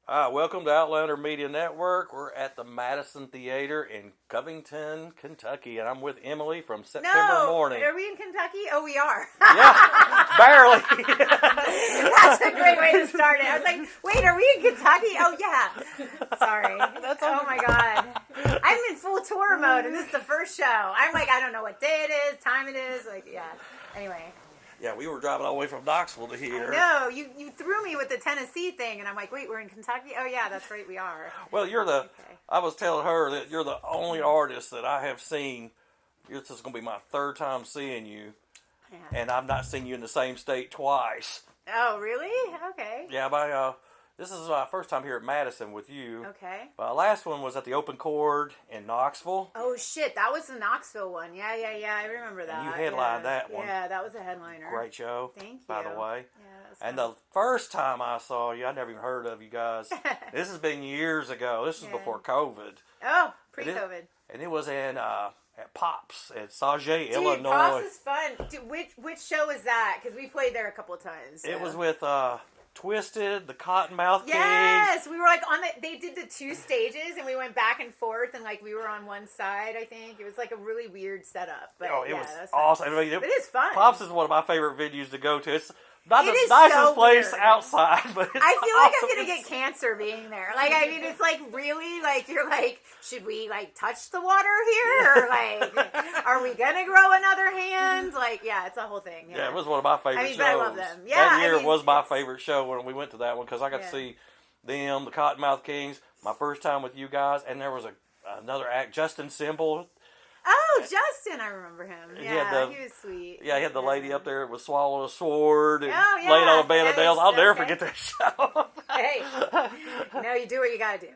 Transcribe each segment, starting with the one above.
Welcome to Outlander Media Network. We're at the Madison Theater in Covington, Kentucky, and I'm with Emily from September Mourning. Are we in Kentucky? Oh, we are. Yeah, barely. That's a great way to start it. I was like, wait, are we in Kentucky? Oh, yeah. Sorry. Oh, my God. I'm in full tour mode, and this is the first show. I'm like, I don't know what day it is, time it is. Like, yeah. Anyway. Yeah, we were driving all the way from Knoxville to here. No, you threw me with the Tennessee thing, and I'm like, wait, we're in Kentucky? Oh, yeah, that's right, we are. Well, I was telling her that you're the only artist that I have seen. This is going to be my third time seeing you, and I've not seen you in the same state twice. Oh, really? Okay. Yeah, this is my first time here at Madison with you. Okay. My last one was at the Open Chord in Knoxville. Oh, shit. That was the Knoxville one. Yeah. I remember that. And you headlined that one. Yeah, that was a headliner. Great show. Thank you. By the way. Yeah, and the first time I saw you, I never even heard of you guys. This has been years ago. This was before COVID. Oh, pre-COVID. And it was in at Pops at Sauget, Illinois. Pops is fun. Dude, which show is that? Because we played there a couple of times. So. It was with Twisted, the Cottonmouth Kings. Yes, we were like on they did the two stages and we went back and forth and like we were on one side, I think. It was like a really weird setup. But it was awesome. I mean, it is fun. Pops is one of my favorite venues to go to. It's not the is nicest so place weird. outside, but it's I feel awesome. like I'm going to get cancer being there. Like, I mean, it's like really, like, you're like, should we, like, touch the water here? Or, like, are we going to grow another hand? Like, yeah, it's a whole thing. Yeah, it was one of my favorite shows. But I love them. Yeah, that year was my favorite show when we went to that one because I got to see them, the Cottonmouth Kings, my first time with you guys, and there was another act, Justin Simple. Oh, Justin, I remember him. Yeah, he was sweet. Yeah, he had the lady up there that was swallowing a sword and laid on a band of nails. I'll never forget that show. Hey, no, you do what you got to do.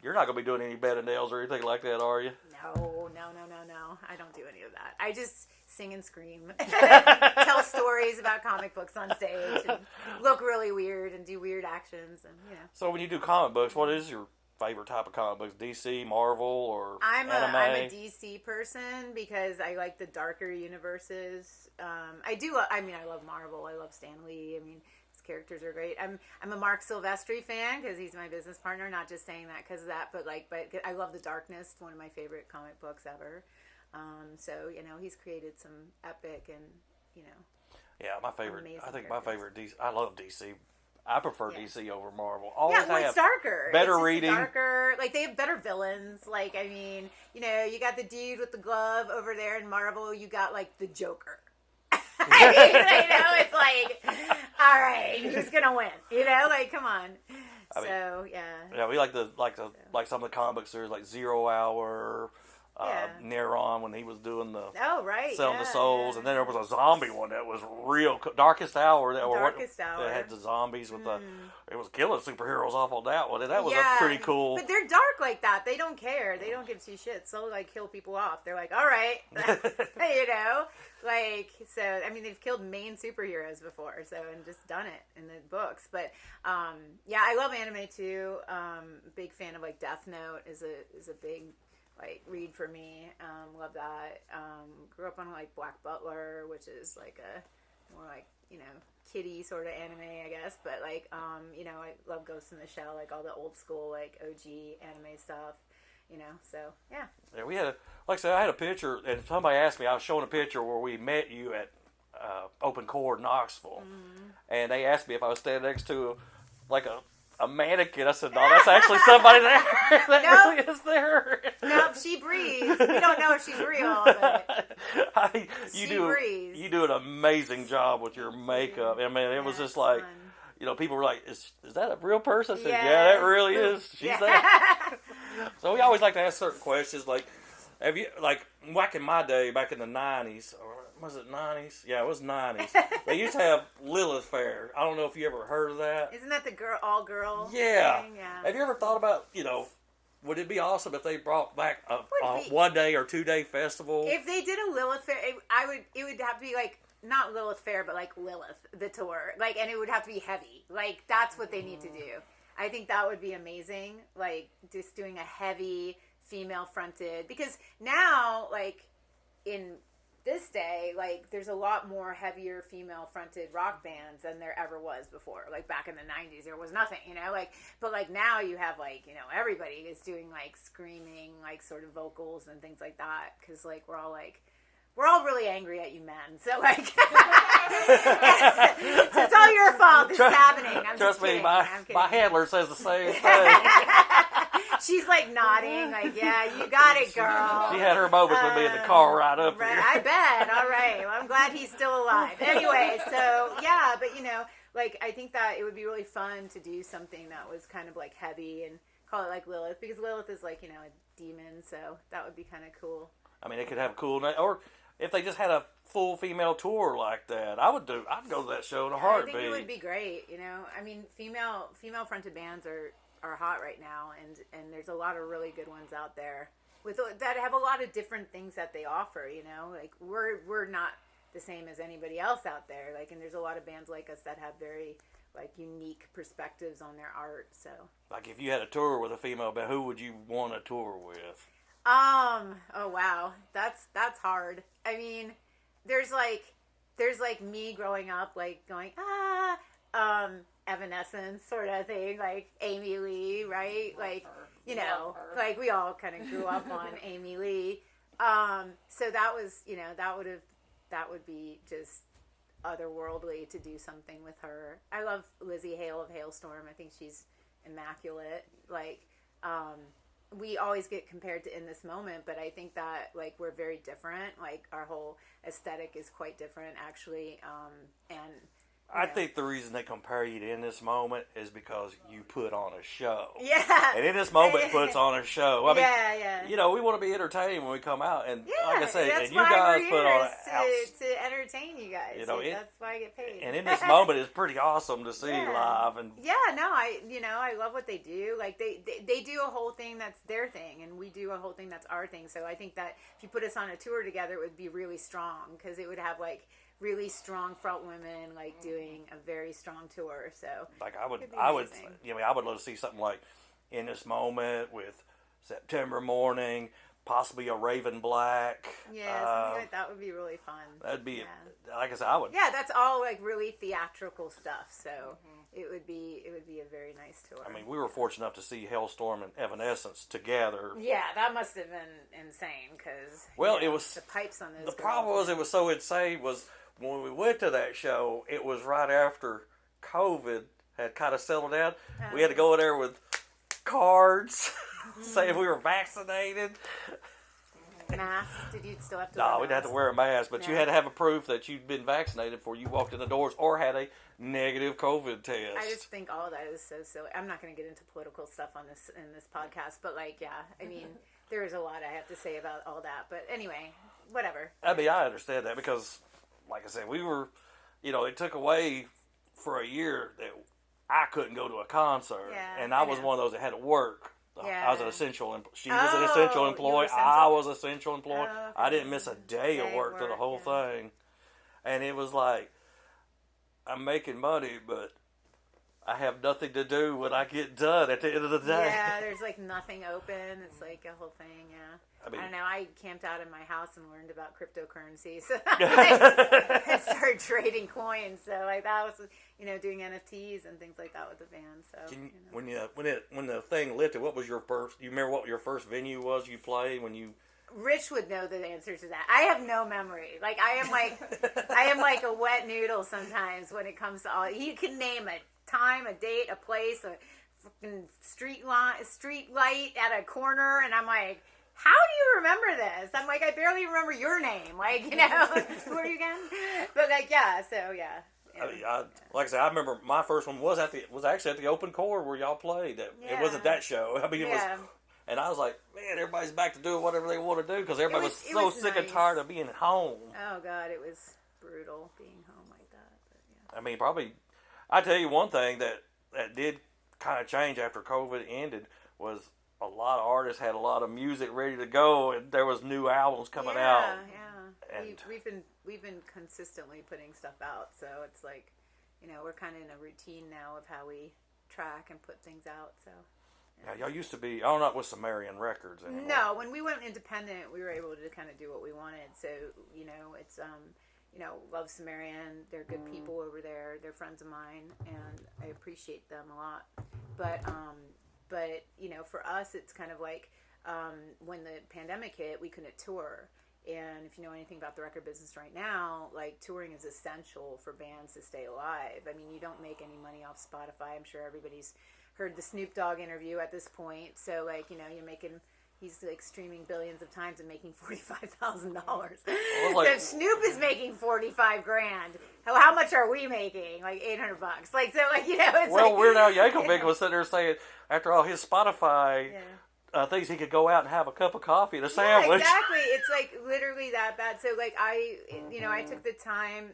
You're not going to be doing any band of nails or anything like that, are you? No. I don't do any of that. I just sing and scream. Tell stories about comic books on stage and look really weird and do weird actions. And So when you do comic books, what is your favorite type of comic books? DC, Marvel, or anime? I'm a DC person because I like the darker universes. I love Marvel. I love Stan Lee. I mean, his characters are great. I'm a Mark Silvestri fan because he's my business partner. Not just saying that because of that, but I love The Darkness. It's one of my favorite comic books ever. So he's created some epic and Yeah, my favorite. I think characters. My favorite DC. I love DC. I prefer DC over Marvel. It's darker. Better it's reading. Darker. Like, they have better villains. Like, I mean, you got the dude with the glove over there in Marvel. You got, like, the Joker. It's like, all right, who's going to win? Like, come on. Yeah, we like some of the comic book series, like Zero Hour, Neron when he was doing the selling the souls, and then there was a zombie one that was real Darkest Hour that had the zombies with it was killing superheroes off on that one, and that was a pretty cool. But they're dark like that. They don't care. They don't give two shits. They'll like kill people off. They're like, all right, so I mean they've killed main superheroes before, and just done it in the books. But I love anime too. Big fan of like Death Note is a big read for me. Love that. Grew up on like Black Butler, which is like a more like kiddie sort of anime, I guess. But I love Ghost in the Shell, like all the old school like OG anime stuff. So yeah. Yeah, we had like I said, I had a picture, and somebody asked me. I was showing a picture where we met you at Open Chord Knoxville, and they asked me if I was standing next to a mannequin. I said, no, that's actually somebody there. Really is there. Nope, she breathes. We don't know if she's real, but breathes. You do an amazing job with your makeup. I mean, it was just like, fun. People were like, is that a real person? I said, yeah, that really is. She's that. So we always like to ask certain questions, like, have you, like, back in my day, back in the 90s, or was it 90s? Yeah, it was 90s. They used to have Lilith Fair. I don't know if you ever heard of that. Isn't that the all-girl thing? Yeah. Have you ever thought about, would it be awesome if they brought back a 1 day or 2 day festival? If they did a Lilith Fair, it would have to be like, not Lilith Fair, but like Lilith, the tour. Like, and it would have to be heavy. Like, that's what they need to do. I think that would be amazing. Like, just doing a heavy female-fronted. Because now, like, in this day, like, there's a lot more heavier female-fronted rock bands than there ever was before. Like, back in the 90s, there was nothing, you know? Like, but, like, now you have, like, you know, everybody is doing, like, screaming, like, sort of vocals and things like that. Because, like, we're all really angry at you men. So, like, so it's all your fault. This is happening. Trust me, my handler says the same thing. She's like nodding, like, yeah, you got it, girl. She had her moments with me in the car right up right, here. I bet. All right. Well, I'm glad he's still alive. Anyway, so, yeah, but, you know, like, I think that it would be really fun to do something that was kind of, like, heavy and call it, like, Lilith, because Lilith is, like, you know, a demon, so that would be kind of cool. I mean, it could have a cool night, or if they just had a full female tour like that, I'd go to that show in a heartbeat. I think it would be great, you know. I mean, female-fronted bands are hot right now, and there's a lot of really good ones out there that have a lot of different things that they offer, you know. Like, we're not the same as anybody else out there, like, and there's a lot of bands like us that have very, like, unique perspectives on their art. So, like, if you had a tour with a female band, who would you want to tour with? Oh wow, that's hard. I mean, there's like me growing up, like, going Evanescence sort of thing, like Amy Lee, right? Like, you know, like, we all kind of grew up on Amy Lee. So that was, you know, that would be just otherworldly to do something with her. I love Lizzie Hale of Hailstorm. I think she's immaculate. Like, we always get compared to In This Moment, but I think that, like, we're very different. Like, our whole aesthetic is quite different, actually. And I think the reason they compare you to In This Moment is because you put on a show. Yeah. And In This Moment puts on a show. I mean, yeah. You know, we want to be entertained when we come out. And like I say, that's and you guys put on to entertain you guys. You know, that's why I get paid. And In This Moment is pretty awesome to see live. And I love what they do. Like, they do a whole thing that's their thing, and we do a whole thing that's our thing. So I think that if you put us on a tour together, it would be really strong, because it would have, like, really strong front women, like, doing a very strong tour. So, like, I would love to see something like In This Moment with September Mourning, possibly a Raven Black. Yeah, something like that would be really fun. That'd be, like I said, I would. Yeah, that's all, like, really theatrical stuff. So it would be a very nice tour. I mean, we were fortunate enough to see Hailstorm and Evanescence together. Yeah, that must have been insane, because it was the pipes on those. The problem was, it was so insane was, when we went to that show, it was right after COVID had kind of settled down. We had to go in there with cards saying we were vaccinated. Masks? Did you still have to? No, we'd have to wear a mask, but you had to have a proof that you'd been vaccinated before you walked in the doors or had a negative COVID test. I just think all that is so silly. I'm not going to get into political stuff in this podcast, but, like, yeah, I mean, there is a lot I have to say about all that. But anyway, whatever. I mean, I understand that, because, like I said, we were, you know, it took away for a year that I couldn't go to a concert, and I was one of those that had to work. Yeah. I was an essential. She was an essential employee. I was an essential employee. Oh, okay. I didn't miss a day of work through the whole thing, and it was like, I'm making money, but I have nothing to do when I get done at the end of the day. Yeah, there's, like, nothing open. It's like a whole thing. Yeah. I don't know. I camped out in my house and learned about cryptocurrencies. I started trading coins. So, like, that was, you know, doing NFTs and things like that with the band. So, when the thing lifted, what was your first? You remember what your first venue was you played when you? Rich would know the answer to that. I have no memory. Like, I am like a wet noodle sometimes when it comes to all. You can name a time, a date, a place, a fucking street light at a corner, and I'm like, how do you remember this? I'm like, I barely remember your name. Like, you know, who are you again? But, like, yeah, so, yeah. I mean, like I said, I remember my first one was actually at the open chord where y'all played. It wasn't that show. I mean, it was, and I was like, man, everybody's back to doing whatever they want to do, because everybody was so sick and tired of being at home. Oh God, it was brutal being home like that. But, yeah. I mean, probably, I tell you one thing that did kind of change after COVID ended was a lot of artists had a lot of music ready to go, and there was new albums coming out. Yeah. And we've been consistently putting stuff out, so it's like, you know, we're kind of in a routine now of how we track and put things out. So Yeah, y'all used to be, I'm not with Sumerian Records anymore. No, when we went independent, we were able to kind of do what we wanted. So, it's, love Sumerian. They're good people over there. They're friends of mine, and I appreciate them a lot. But for us, it's kind of like when the pandemic hit, we couldn't tour. And if you know anything about the record business right now, like touring is essential for bands to stay alive. I mean, you don't make any money off Spotify. I'm sure everybody's heard the Snoop Dogg interview at this point. So he's like streaming billions of times and making $45,000. So if Snoop is making $45,000, how much are we making? Like $800. Like, so it's Weird Al Yankovic was sitting there saying after all his Spotify things, he could go out and have a cup of coffee and a sandwich. Exactly. It's like literally that bad. So like I took the time.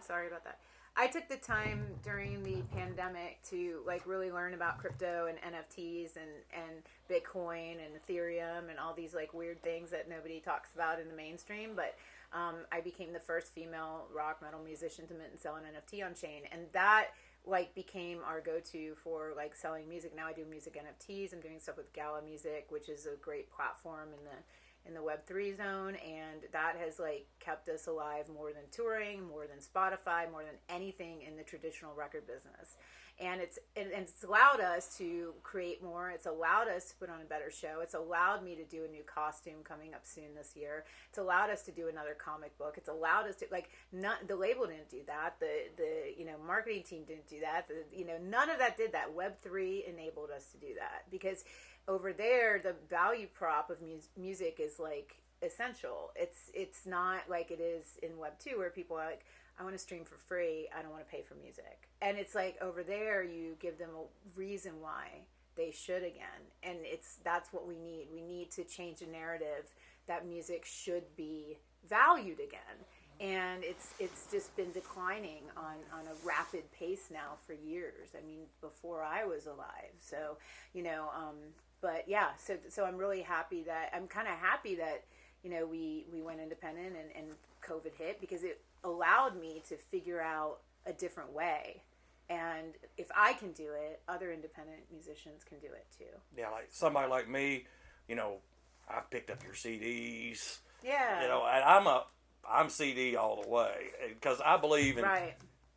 Sorry about that. I took the time during the pandemic to like really learn about crypto and NFTs and Bitcoin and Ethereum and all these like weird things that nobody talks about in the mainstream. But I became the first female rock metal musician to mint and sell an NFT on chain, and that like became our go-to for like selling music. Now I do music NFTs. I'm doing stuff with Gala Music, which is a great platform in the Web3 zone, and that has like kept us alive more than touring, more than Spotify, more than anything in the traditional record business. And it's allowed us to create more. It's allowed us to put on a better show. It's allowed me to do a new costume coming up soon this year. It's allowed us to do another comic book. It's allowed us to the label didn't do that. The marketing team didn't do that. None of that did that. Web3 enabled us to do that because over there the value prop of music is like essential. It's not like it is in Web 2 where people are like, I want to stream for free, I don't want to pay for music. And it's like over there you give them a reason why they should again. And that's what we need. We need to change the narrative that music should be valued again. And it's just been declining on a rapid pace now for years. I mean, before I was alive. So, but yeah, so I'm really happy I'm kind of happy that, we went independent and COVID hit, because it allowed me to figure out a different way. And if I can do it, other independent musicians can do it too. Yeah, like somebody like me, I've picked up your CDs. Yeah. And I'm CD all the way because I believe in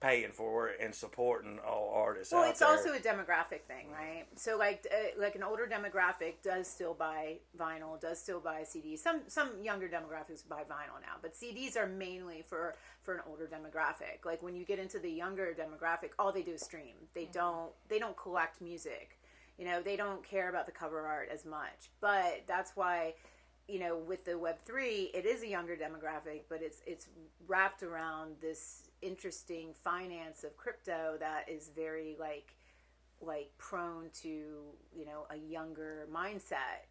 paying for it and supporting all artists. Well, it's also a demographic thing, right? So like an older demographic does still buy vinyl, does still buy CDs. Some younger demographics buy vinyl now, but CDs are mainly for an older demographic. Like when you get into the younger demographic, all they do is stream. They don't collect music. They don't care about the cover art as much. But that's why, with the Web3, it is a younger demographic, but it's wrapped around this interesting finance of crypto that is very like prone to a younger mindset,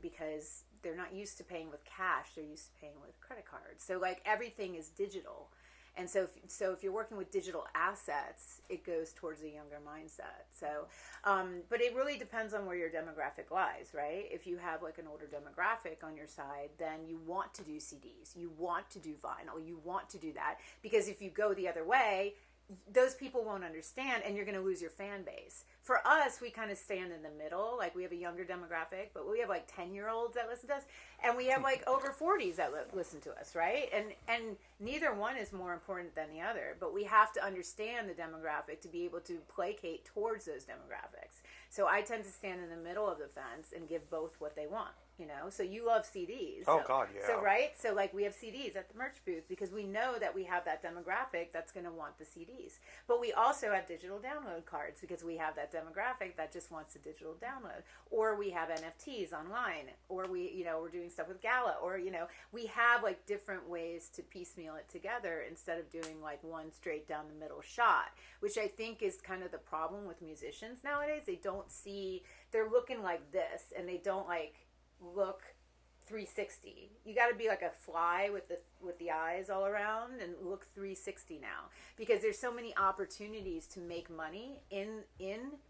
because they're not used to paying with cash, they're used to paying with credit cards. So like everything is digital. And so if you're working with digital assets, it goes towards a younger mindset. So, but it really depends on where your demographic lies, right? If you have like an older demographic on your side, then you want to do CDs, you want to do vinyl, you want to do that. Because if you go the other way, those people won't understand and you're going to lose your fan base. For us, we kind of stand in the middle. Like we have a younger demographic, but we have like 10-year-olds that listen to us, and we have like over 40s that listen to us, right? And neither one is more important than the other, but we have to understand the demographic to be able to placate towards those demographics. So I tend to stand in the middle of the fence and give both what they want. So you love CDs. Oh, God, yeah. So, right? So, like, we have CDs at the merch booth because we know that we have that demographic that's going to want the CDs. But we also have digital download cards because we have that demographic that just wants the digital download. Or we have NFTs online. Or we're doing stuff with Gala. Or, we have, like, different ways to piecemeal it together instead of doing, like, one straight down the middle shot, which I think is kind of the problem with musicians nowadays. They don't see, they're looking like this, and they don't, like, look 360. You got to be like a fly with the eyes all around and look 360 now, because there's so many opportunities to make money in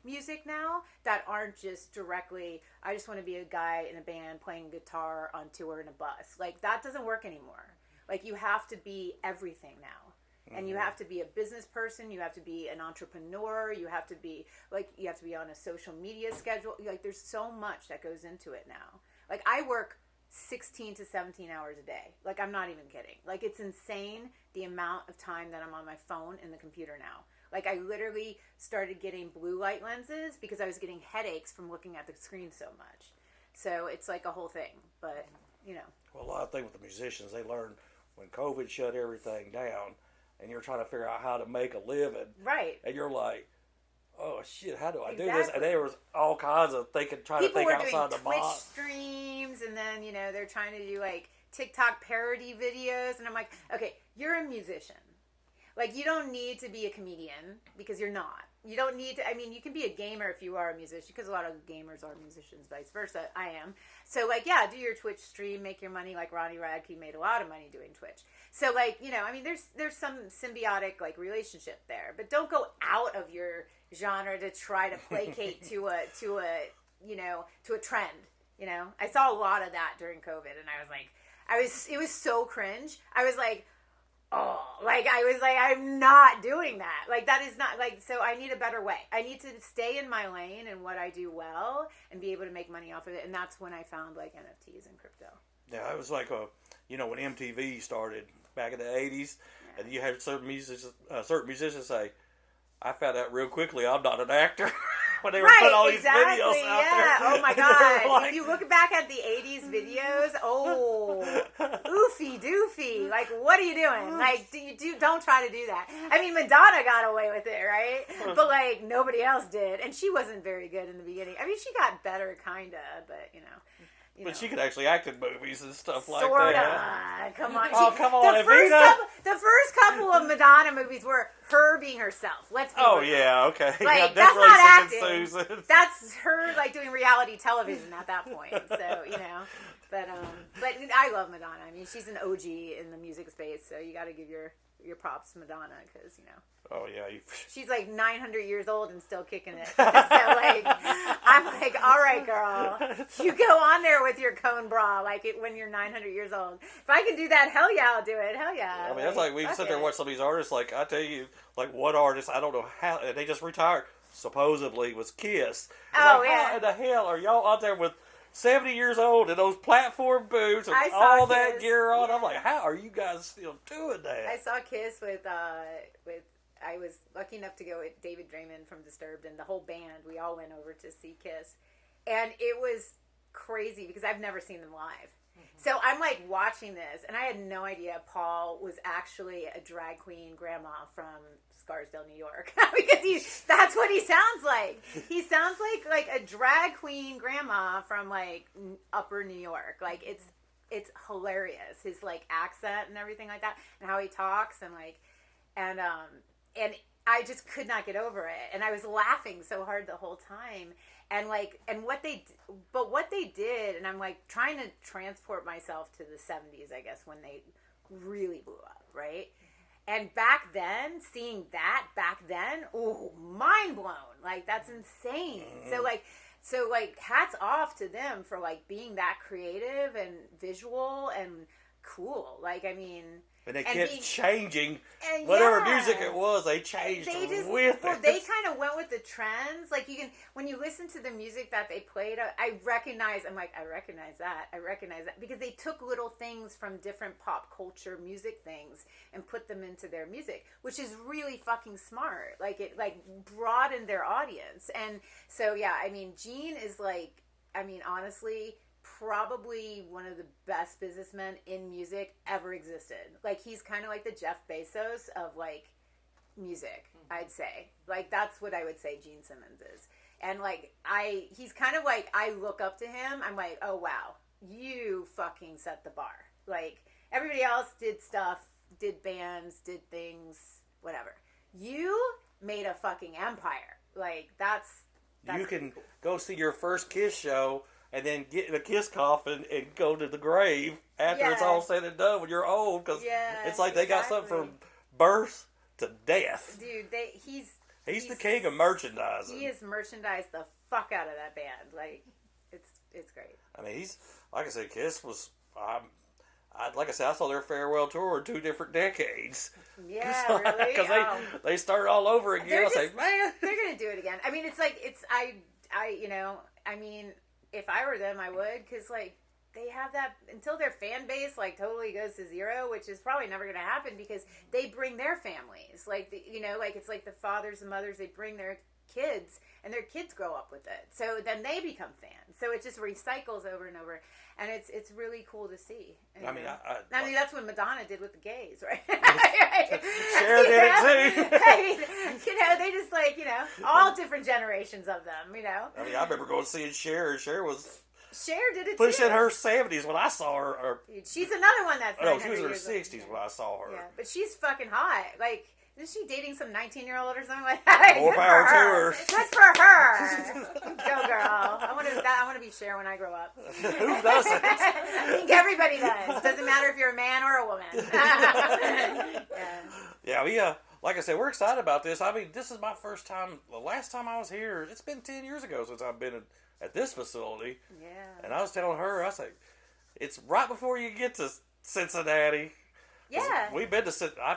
music now that aren't just directly, I just want to be a guy in a band playing guitar on tour in a bus. Like that doesn't work anymore. Like you have to be everything now. And you have to be a business person. You have to be an entrepreneur. You have to be on a social media schedule. Like, there's so much that goes into it now. Like, I work 16 to 17 hours a day. Like, I'm not even kidding. Like, it's insane the amount of time that I'm on my phone and the computer now. Like, I literally started getting blue light lenses because I was getting headaches from looking at the screen so much. So it's like a whole thing. But, you know. Well, a lot of things with the musicians, they learned when COVID shut everything down and you're trying to figure out how to make a living. Right. And you're like, oh, shit, how do I do this? And there was all kinds of trying to think outside the box. People were doing Twitch streams, and then, you know, they're trying to do, like, TikTok parody videos. And I'm like, okay, you're a musician. Like, you don't need to be a comedian because you're not. You don't need to, I mean, you can be a gamer if you are a musician because a lot of gamers are musicians, vice versa. I am. So, like, yeah, do your Twitch stream, make your money. Like, Ronnie Radke made a lot of money doing Twitch. So, like, you know, I mean, there's some symbiotic, like, relationship there. But don't go out of your genre to try to placate to a trend, you know? I saw a lot of that during COVID, and I was like, it was so cringe. I was like, I'm not doing that. Like, that is not, like, so I need a better way. I need to stay in my lane and what I do well and be able to make money off of it. And that's when I found, like, NFTs and crypto. Yeah, it was like, when MTV started back in the 80s, and you had certain musicians say, I found out real quickly I'm not an actor. When they were putting all these videos out there. Oh my God. Like, if you look back at the 80s videos, oofy doofy. Like, what are you doing? Like, don't try to do that. I mean, Madonna got away with it, right? But, like, nobody else did. And she wasn't very good in the beginning. I mean, she got better, kind of, but, you know. But she could actually act in movies and stuff like Sorta. that. Come on. Come on, the first couple of Madonna movies were her being herself. Let's be real. Yeah, okay. Like, that's not acting. Susan. That's her, like, doing reality television at that point. So, you know. But I love Madonna. I mean, she's an OG in the music space, so you got to give your props to Madonna because, you know. Oh, yeah. She's like 900 years old and still kicking it. So, like, I'm like, all right, girl. You go on there with your cone bra, like, when you're 900 years old. If I can do that, hell yeah, I'll do it. Hell yeah. I mean, that's like, we sit there and watch some of these artists. Like, I tell you, like, one artist, I don't know how, they just retired, supposedly, was Kiss. Oh, like, yeah. How in the hell are y'all out there with 70 years old and those platform boots and all all that gear on? Yeah. I'm like, how are you guys still doing that? I saw Kiss with I was lucky enough to go with David Draymond from Disturbed and the whole band. We all went over to see Kiss. And it was crazy because I've never seen them live. Mm-hmm. So I'm like watching this and I had no idea Paul was actually a drag queen grandma from Scarsdale, New York. Because that's what he sounds like. He sounds like a drag queen grandma from like upper New York. Like it's hilarious. His like accent and everything like that and how he talks and like and I just could not get over it. And I was laughing so hard the whole time. And like, what they did, and I'm like trying to transport myself to the 70s, I guess, when they really blew up, right? And back then, seeing that mind blown. Like, that's insane. So hats off to them for like being that creative and visual and cool. Like, I mean, and they kept changing whatever music it was. They changed with it. They kind of went with the trends. Like when you listen to the music that they played, I recognize that because they took little things from different pop culture music things and put them into their music, which is really fucking smart. Like it broadened their audience, and so yeah, I mean, Gene is honestly, probably one of the best businessmen in music ever existed. Like, he's kind of like the Jeff Bezos of like music, I'd say. Like, that's what I would say Gene Simmons is. And like, he's kind of like, I look up to him. I'm like, oh wow, you fucking set the bar. Like, everybody else did stuff, did bands, did things, whatever. You made a fucking empire. Like, that's you can cool. Go see your first Kiss show and then get in a Kiss coffin and go to the grave after it's all said and done when you're old. Because it's like they got something from birth to death. Dude, he's the king of merchandising. He has merchandised the fuck out of that band. Like, it's great. I mean, he's, like I said, Kiss was, like I said, I saw their farewell tour in 2 different decades. Yeah, really? Because they started all over again. I was like, man. They're going to do it again. I mean, I mean, if I were them, I would. Because, like, they have that, until their fan base, like, totally goes to zero, which is probably never going to happen because they bring their families. Like, it's like the fathers and mothers, they bring their kids, and their kids grow up with it. So then they become fans. So it just recycles over and over. And it's really cool to see. And, I mean, that's what Madonna did with the gays, right? Cher did it too. They just all different generations of them, I mean, I remember going to see Cher. Cher did it pushed too. in her 70s when I saw her. She's another one that's no, she was in her 60s when I saw her. Yeah, but she's fucking hot. Like, isn't she dating some 19-year-old or something like that? More power to her. Good for her. Go, girl. I want to be Cher when I grow up. Who doesn't? I think everybody does. Doesn't matter if you're a man or a woman. Yeah, like I said, we're excited about this. I mean, this is my first time. The last time I was here, it's been 10 years ago since I've been at this facility. Yeah. And I was telling her, I was like, it's right before you get to Cincinnati. Yeah. We've been to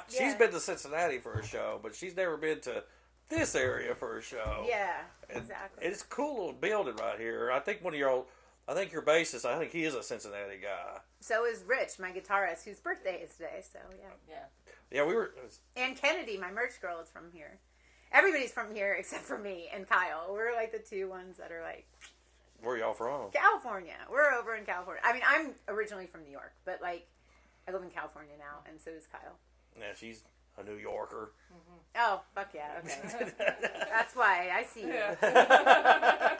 she's been to Cincinnati for a show, but she's never been to this area for a show. Yeah, exactly. And it's a cool little building right here. I think your bassist, I think he is a Cincinnati guy. So is Rich, my guitarist, whose birthday is today. So yeah, we were. And Kennedy, my merch girl, is from here. Everybody's from here except for me and Kyle. We're like the 2 ones that are like. Where are y'all from? California. We're over in California. I mean, I'm originally from New York, but like. I live in California now, and so does Kyle. Yeah, she's a New Yorker. Mm-hmm. Oh, fuck yeah, okay. That's why, I see you. Yeah.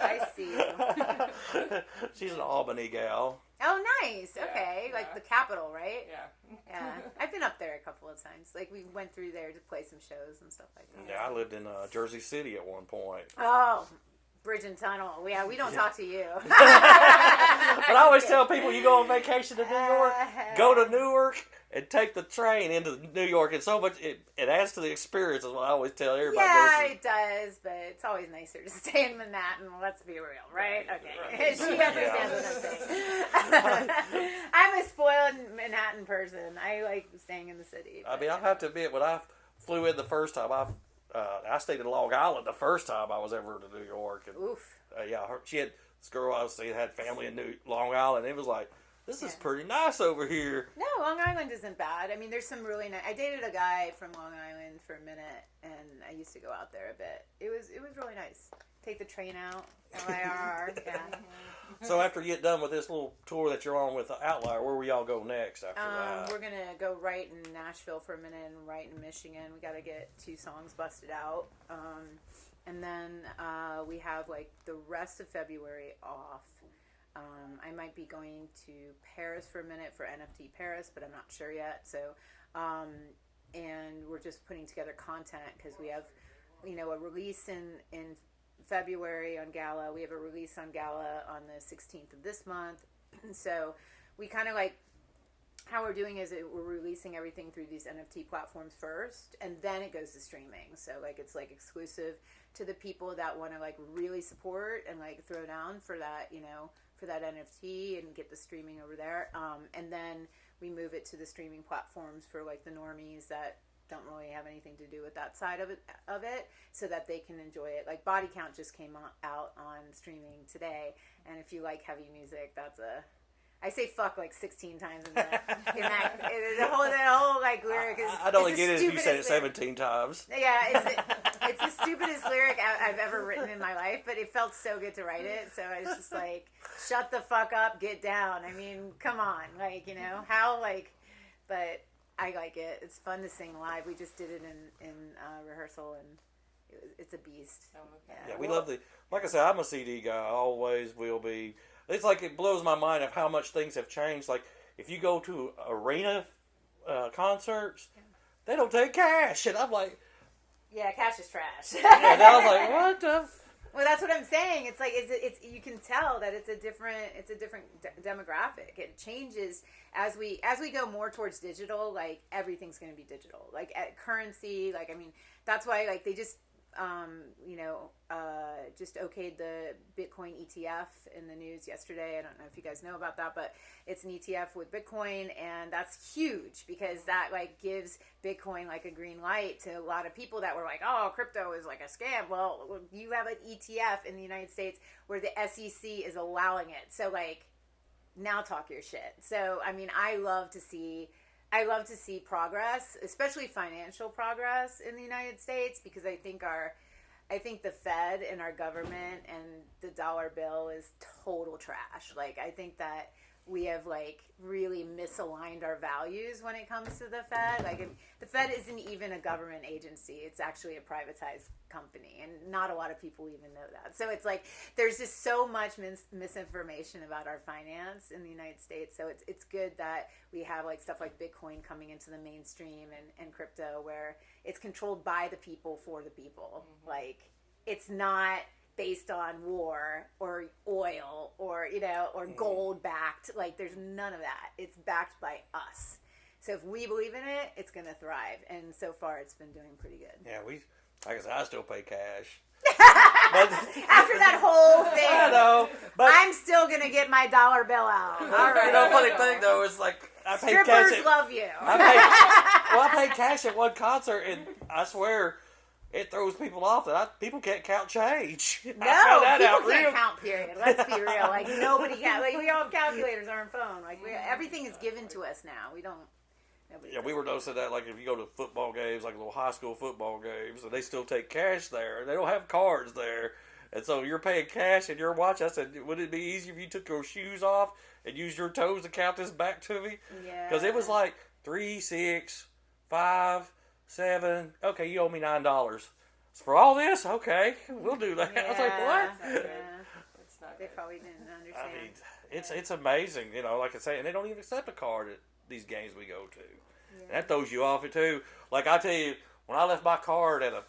I see you. She's an Albany gal. Oh, nice, okay. Like the capital, right? Yeah. I've been up there a couple of times. Like, we went through there to play some shows and stuff like that. Yeah, I lived in Jersey City at one point. Oh, Bridge and Tunnel. Yeah, we don't talk to you. But I always tell people, you go on vacation to New York, go to Newark, and take the train into New York. And so much, it adds to the experience, is what I always tell everybody. Yeah, it does, but it's always nicer to stay in Manhattan. Let's be real, right? Okay. Right. She understands what I'm saying. I'm a spoiled Manhattan person. I like staying in the city. I mean, I have to admit, when I flew in the first time, I stayed in Long Island the first time I was ever to New York. And, oof. This girl I was seeing had family in Long Island. It was like, this is pretty nice over here. No, Long Island isn't bad. I mean, there's some really nice. I dated a guy from Long Island for a minute, and I used to go out there a bit. It was really nice. Take the train out, LIRR. Yeah. So after you get done with this little tour that you're on with Outlier, where will y'all go next after that? We're gonna go right in Nashville for a minute and right in Michigan. We got to get 2 songs busted out, and then we have like the rest of February off. I might be going to Paris for a minute for NFT Paris, but I'm not sure yet. So, and we're just putting together content because we have, a release in February on Gala. We have a release on Gala on the 16th of this month. So we kind of like, how we're doing is we're releasing everything through these NFT platforms first, and then it goes to streaming. So like it's like exclusive to the people that want to like really support and like throw down for that, for that NFT and get the streaming over there. And then we move it to the streaming platforms for like the normies that don't really have anything to do with that side of it, so that they can enjoy it. Like Body Count just came out on streaming today, and if you like heavy music, I say fuck like 16 times in that the whole like lyric is. I'd only get it if you said it 17 times. Yeah, it's the stupidest lyric I've ever written in my life, but it felt so good to write it. So I was just like, shut the fuck up, get down. I mean, come on, like how like, but I like it. It's fun to sing live. We just did it in rehearsal, and it's a beast. Yeah, we love like I said, I'm a CD guy. I always will be. It's like it blows my mind of how much things have changed. Like if you go to arena concerts, they don't take cash, and I'm like, yeah, cash is trash. And I was like, what the? Well, that's what I'm saying. It's like it's you can tell that it's a different demographic. It changes as we go more towards digital. Like everything's going to be digital. Like at currency. Like I mean, that's why like they just just okayed the Bitcoin ETF in the news yesterday. I don't know if you guys know about that, but it's an ETF with Bitcoin, and that's huge because that like gives Bitcoin like a green light to a lot of people that were like, oh, crypto is like a scam. Well, you have an ETF in the United States where the SEC is allowing it. So like, now talk your shit. So, I mean, I love to see progress, especially financial progress in the United States, because I think the Fed and our government and the dollar bill is total trash. Like, I think that we have like really misaligned our values when it comes to the Fed. Like, the Fed isn't even a government agency. It's actually a privatized company, and not a lot of people even know that. So it's like there's just so much misinformation about our finance in the United States. So it's good that we have like stuff like Bitcoin coming into the mainstream and crypto, where it's controlled by the people for the people. Mm-hmm. Like, it's not based on war or oil or gold backed. Like, there's none of that. It's backed by us. So if we believe in it, it's going to thrive. And so far, it's been doing pretty good. Yeah, like I said, I still pay cash. But, after that whole thing, I know, but I'm still going to get my dollar bill out. All right. Funny thing though is like I paid strippers cash. Love you. I paid cash at one concert, and I swear it throws people off that people can't count change. No, I people can't count. Period. Let's be real. Like, nobody can. Like, we all have calculators on our phone. Like, everything is given to us now. We don't. Yeah, we were noticing that, like, if you go to football games, like little high school football games, and they still take cash there. They don't have cards there. And so you're paying cash and you're watching. I said, would it be easier if you took your shoes off and used your toes to count this back to me? Yeah. Because it was like 3, 6, 5, 7. Okay, you owe me $9. For all this? Okay, we'll do that. Yeah. I was like, what? Yeah. They probably didn't understand. I mean, it's amazing, like I say, and they don't even accept a card at these games we go to. Yeah. That throws you off it too. Like, I tell you, when I left my card at a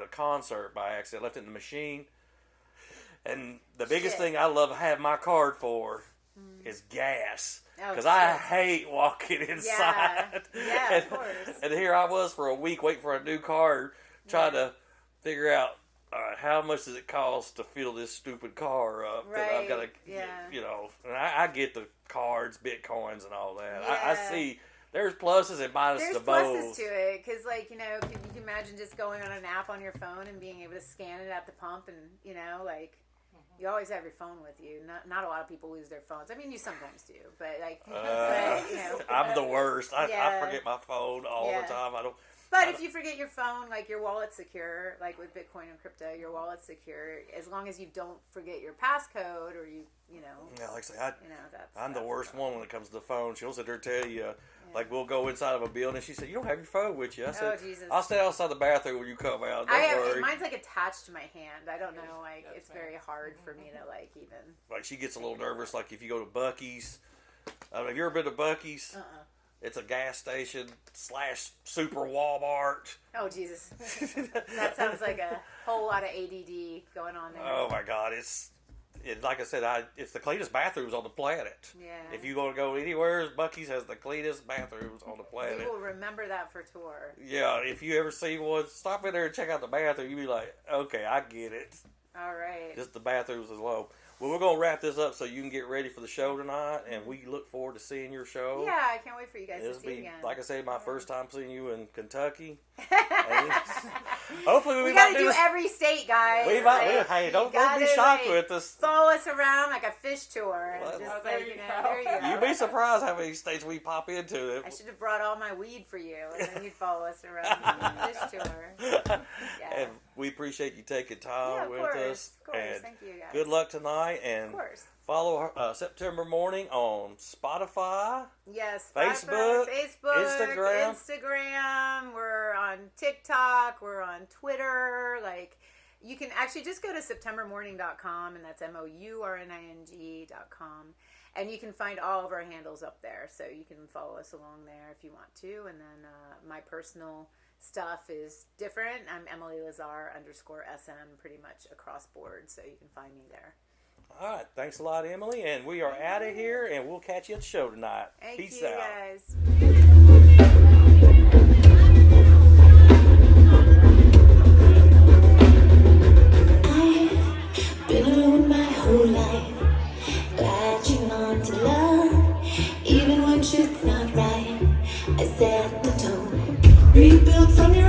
concert by accident. I left it in the machine. And the biggest thing I love to have my card for is gas. Because I hate walking inside. Yeah, of course. And here I was for a week waiting for a new card, trying to figure out, all right, how much does it cost to fill this stupid car up? Right. That I've got to, and I get the cards, Bitcoins, and all that. Yeah. I see there's pluses and minuses to both. There's pluses to it, because, like, can you imagine just going on an app on your phone and being able to scan it at the pump, and, like, you always have your phone with you. Not a lot of people lose their phones. I mean, you sometimes do, but, like, I'm the worst. I forget my phone all the time. But if you forget your phone, like, your wallet's secure. Like, with Bitcoin and crypto, your wallet's secure as long as you don't forget your passcode, or Yeah, like I say, I'm the worst one when it comes to the phone. She'll sit there and tell you, like, we'll go inside of a building, and she said, you don't have your phone with you. I said, Jesus. I'll stay outside the bathroom when you come out. Don't worry. Mine's, like, attached to my hand. I don't know. Like, it's very hard for me to, like, even. Like, she gets a little nervous, like, if you go to Buc-ee's. Have you ever been to Buc-ee's? It's a gas station / super Walmart. Oh, Jesus. That sounds like a whole lot of ADD going on there. Oh, my God. It's like I said, it's the cleanest bathrooms on the planet. Yeah. If you want to go anywhere, Buc-ee's has the cleanest bathrooms on the planet. People remember that for tour. Yeah, if you ever see one, stop in there and check out the bathroom. You'll be like, okay, I get it. All right. Just the bathrooms alone. Well, we're going to wrap this up so you can get ready for the show tonight, and we look forward to seeing your show. Yeah, I can't wait for you guys to see you again. Like I said, my first time seeing you in Kentucky. Hopefully we got to do every state, guys. Hey, don't be shocked with us. Follow us around like a fish tour. Well, there you go. You'd be surprised how many states we pop into. I should have brought all my weed for you, and then you'd follow us around the fish tour. Yeah. And we appreciate you taking time with us. Of course, and thank you, guys. Good luck tonight, and follow September Mourning on Spotify. Yes, Facebook, Instagram. We're on TikTok. We're on Twitter. Like, you can actually just go to septembermourning.com, and that's mourning.com. And you can find all of our handles up there, so you can follow us along there if you want to. And then my personal stuff is different. I'm Emily Lazar _SM pretty much across board, so you can find me there. All right. Thanks a lot, Emily. And we are out of here, and we'll catch you at the show tonight. Peace out. Thank you, guys. set the tone. Rebuild from your